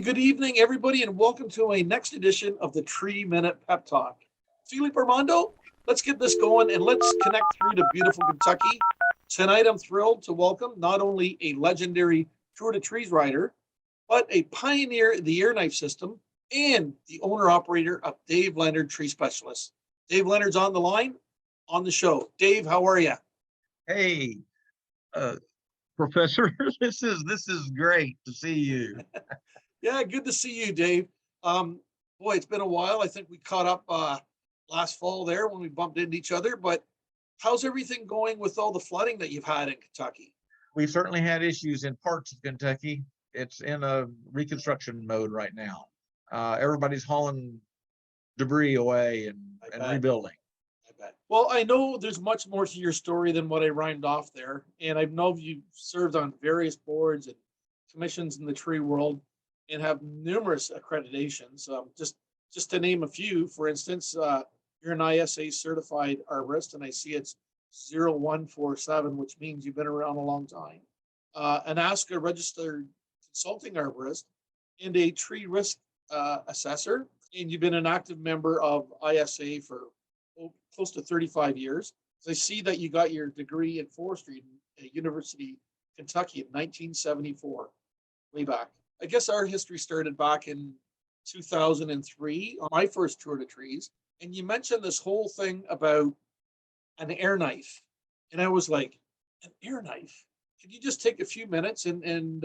good evening, everybody, and welcome to a next edition of the Tree Minute Pep Talk. Philip Armando, let's get this going and let's connect through to beautiful Kentucky. Tonight, I'm thrilled to welcome not only a legendary Tour de Trees rider, but a pioneer in the air knife system and the owner-operator of Dave Leonard Tree Specialists. Dave Leonard's on the line, on the show. Dave, how are you? Hey, Professor, this is great to see you. Yeah, good to see you, Dave. Boy, it's been a while. I think we caught up last fall there when we bumped into each other. But how's everything going with all the flooding that you've had in Kentucky? We've certainly had issues in parts of Kentucky. It's in a reconstruction mode right now. Everybody's hauling debris away and rebuilding. I bet. Well, I know there's much more to your story than what I rhymed off there. And I know you've served on various boards and commissions in the tree world and have numerous accreditations. Just to name a few, for instance, you're an ISA certified arborist, and I see it's 0147, which means you've been around a long time. An ASCA registered consulting arborist and a tree risk assessor, and you've been an active member of ISA for close to 35 years. So I see that you got your degree in forestry at University of Kentucky in 1974, way back. I guess our history started back in 2003 on my first Tour de Trees. And you mentioned this whole thing about an air knife. And I was like, an air knife? Could you just take a few minutes and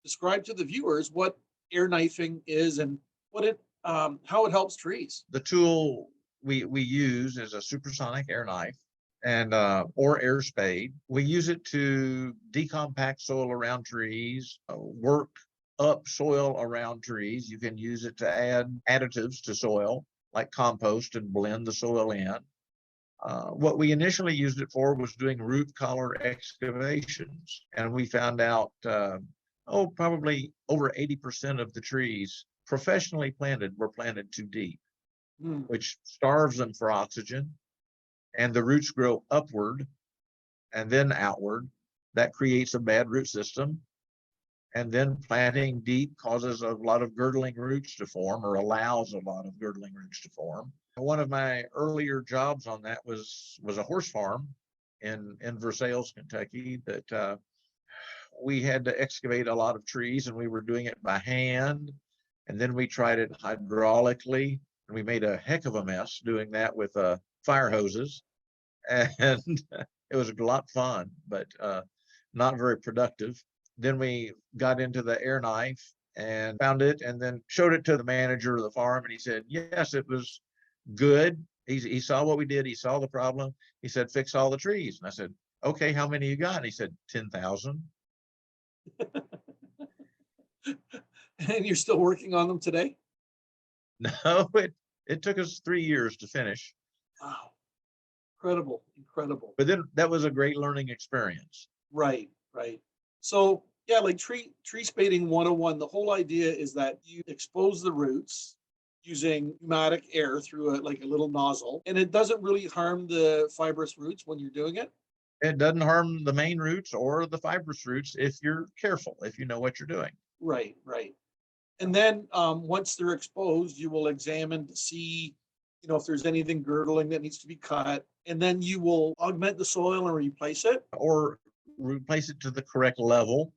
describe to the viewers what air knifing is and what it how it helps trees? The tool we use is a supersonic air knife and or air spade. We use it to decompact soil around trees, work up soil around trees. You can use it to add additives to soil like compost and blend the soil in. What we initially used it for was doing root collar excavations, and we found out probably over 80% of the trees professionally planted were planted too deep, which starves them for oxygen, and the roots grow upward and then outward. That creates a bad root system. And then planting deep causes a lot of girdling roots to form, or allows a lot of girdling roots to form. One of my earlier jobs on that was a horse farm in Versailles, Kentucky, that we had to excavate a lot of trees, and we were doing it by hand. And then we tried it hydraulically, and we made a heck of a mess doing that with fire hoses. And it was a lot of fun, but not very productive. Then we got into the air knife and found it, and then showed it to the manager of the farm, and he said, yes, it was good. He saw what we did. He saw the problem. He said, fix all the trees. And I said, okay, how many you got? And he said, 10,000. And you're still working on them today? No, it took us 3 years to finish. Wow. Incredible. But then that was a great learning experience. Right. So yeah, like tree spading 101, the whole idea is that you expose the roots using pneumatic air through a little nozzle, and it doesn't really harm the fibrous roots when you're doing it. It doesn't harm the main roots or the fibrous roots if you're careful, if you know what you're doing. Right. And then once they're exposed, you will examine to see, if there's anything girdling that needs to be cut, and then you will augment the soil and replace it. Or replace it to the correct level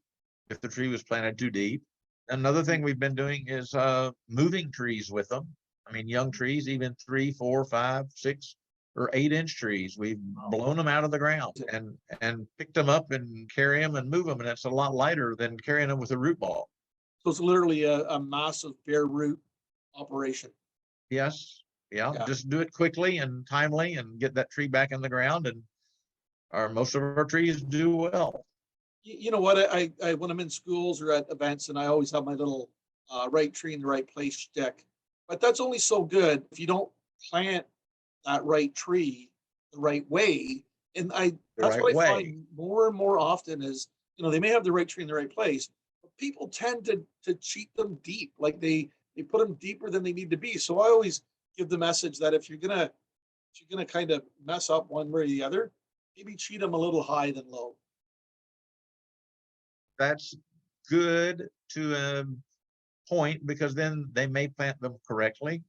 if the tree was planted too deep. Another thing we've been doing is moving trees with them. I mean, young trees, even 3, 4, 5, 6, or 8-inch trees. We've blown them out of the ground and picked them up and carry them and move them. And it's a lot lighter than carrying them with a root ball. So it's literally a massive bare root operation. Yes. Yeah. Just do it quickly and timely and get that tree back in the ground, and most of our trees do well. You know what? I when I'm in schools or at events, and I always have my little right tree in the right place shtick. But that's only so good if you don't plant that right tree the right way. And that's what I find more and more often is, they may have the right tree in the right place, but people tend to cheat them deep. Like they put them deeper than they need to be. So I always give the message that if you're gonna kind of mess up one way or the other, maybe cheat them a little high than low. That's good to point, because then they may plant them correctly.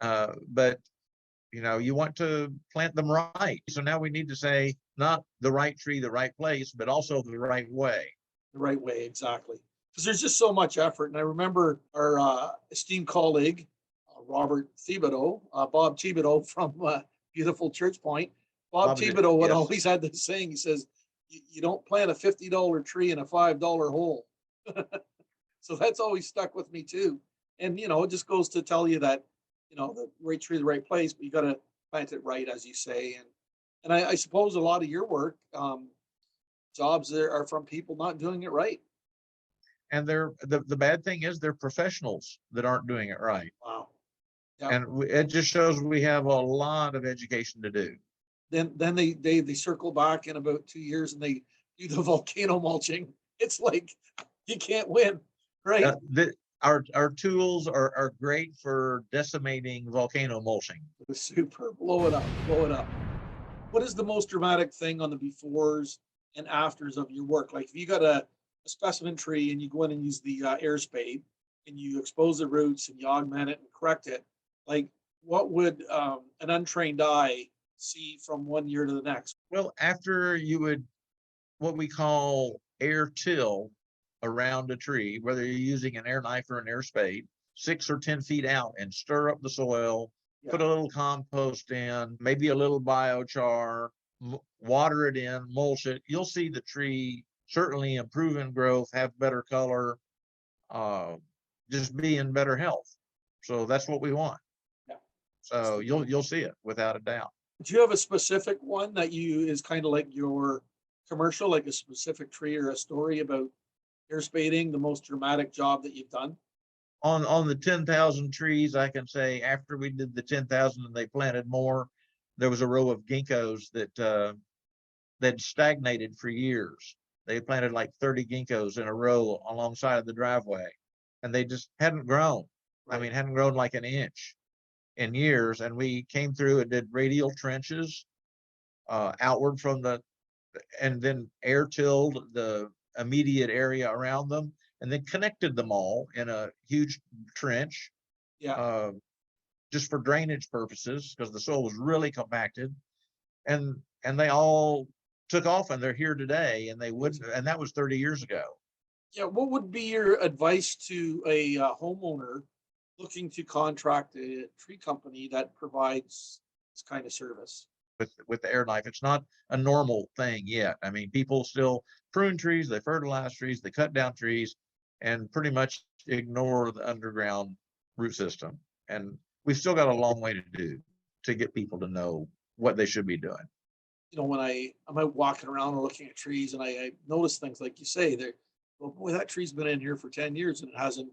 But you want to plant them right. So now we need to say not the right tree, the right place, but also the right way. The right way, exactly. Because there's just so much effort. And I remember our esteemed colleague, Robert Thibodeau, Bob Thibodeau from beautiful Church Point. Bob Thibodeau would always had this saying. He says, you don't plant a $50 tree in a $5 hole. So that's always stuck with me too. And, it just goes to tell you that, the right tree, the right place, but you got to plant it right, as you say. And I suppose a lot of your work, jobs are from people not doing it right. And the bad thing is they're professionals that aren't doing it right. Wow. Yep. And it just shows we have a lot of education to do. Then they circle back in about 2 years and they do the volcano mulching. It's like you can't win, right? Our tools are great for decimating volcano mulching. Super. Blow it up. Blow it up. What is the most dramatic thing on the befores and afters of your work? Like if you got a specimen tree and you go in and use the air spade and you expose the roots and you augment it and correct it, like what would an untrained eye see from 1 year to the next? Well, after you would, what we call air till around a tree, whether you're using an air knife or an air spade, 6 or 10 feet out, and stir up the soil, put a little compost in, maybe a little biochar, water it in, mulch it, you'll see the tree certainly improve in growth, have better color, just be in better health. So that's what we want. Yeah. So you'll see it without a doubt. Do you have a specific one that is kind of like your commercial, like a specific tree or a story about air spading, the most dramatic job that you've done? On the 10,000 trees, I can say after we did the 10,000 and they planted more, there was a row of ginkgos that stagnated for years. They planted like 30 ginkgos in a row alongside of the driveway, and they just hadn't grown. Right. I mean, hadn't grown like an inch in years. And we came through and did radial trenches outward from and then air tilled the immediate area around them, and then connected them all in a huge trench. Yeah. Just for drainage purposes, because the soil was really compacted, and they all took off, and they're here today, and and that was 30 years ago. Yeah. What would be your advice to a homeowner looking to contract a tree company that provides this kind of service? With the air knife, it's not a normal thing yet. I mean, people still prune trees, they fertilize trees, they cut down trees, and pretty much ignore the underground root system. And we've still got a long way to do to get people to know what they should be doing. When I'm out walking around and looking at trees, and I notice things like you say, well, boy, that tree's been in here for 10 years and it hasn't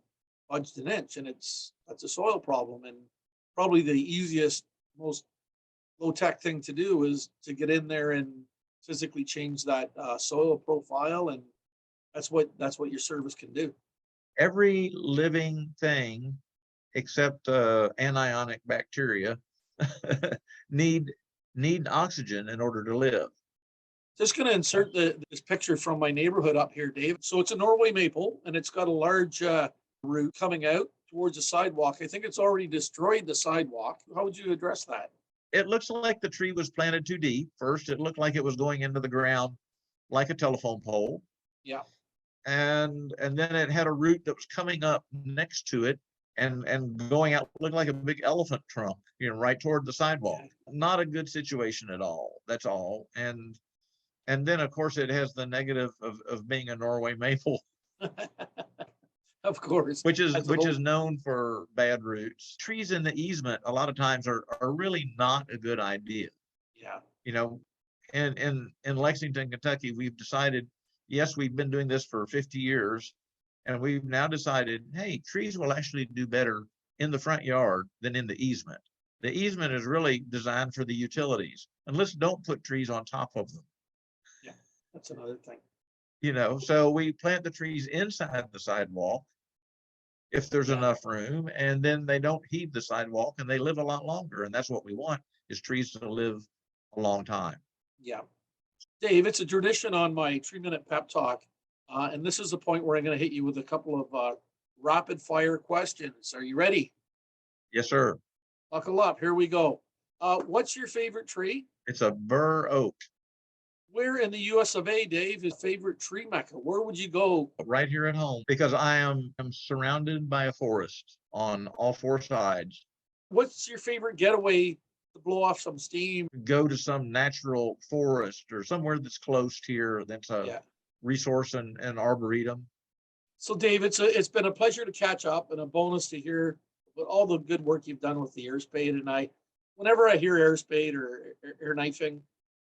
budged an inch, and that's a soil problem. And probably the easiest, most low-tech thing to do is to get in there and physically change that soil profile, and that's what your service can do. Every living thing except anionic bacteria need oxygen in order to live. Just going to insert this picture from my neighborhood up here, Dave. So it's a Norway maple, and it's got a large root coming out towards the sidewalk. I think it's already destroyed the sidewalk. How would you address that? It looks like the tree was planted too deep. First, it looked like it was going into the ground like a telephone pole. Yeah. And then it had a root that was coming up next to it and going out, looked like a big elephant trunk, right toward the sidewalk. Not a good situation at all. That's all. And then, of course, it has the negative of being a Norway maple. Of course. Which is known for bad roots. Trees in the easement a lot of times are really not a good idea. Yeah. In Lexington, Kentucky, we've decided, yes, we've been doing this for 50 years, and we've now decided, hey, trees will actually do better in the front yard than in the easement. The easement is really designed for the utilities, and let's don't put trees on top of them. Yeah, that's another thing. So we plant the trees inside the sidewalk if there's enough room, and then they don't heave the sidewalk and they live a lot longer. And that's what we want, is trees to live a long time. Yeah. Dave, it's a tradition on my 3-minute pep talk. And this is the point where I'm going to hit you with a couple of rapid fire questions. Are you ready? Yes, sir. Buckle up. Here we go. What's your favorite tree? It's a bur oak Where in the US of A, Dave, is favorite tree mecca? Where would you go? right here at home because I'm surrounded by a forest on all four sides. What's your favorite getaway to blow off some steam? Go to some natural forest or somewhere that's close here that's a Yeah. resource and arboretum. So, Dave, it's been a pleasure to catch up and a bonus to hear about all the good work you've done with the air spade. And whenever I hear air spade or air knifing,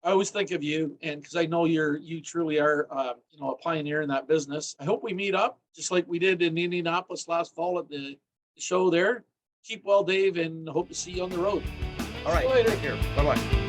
I always think of you, and because I know you truly are, a pioneer in that business. I hope we meet up just like we did in Indianapolis last fall at the show there. Keep well, Dave, and hope to see you on the road. All right. See you later. Take care. Bye-bye.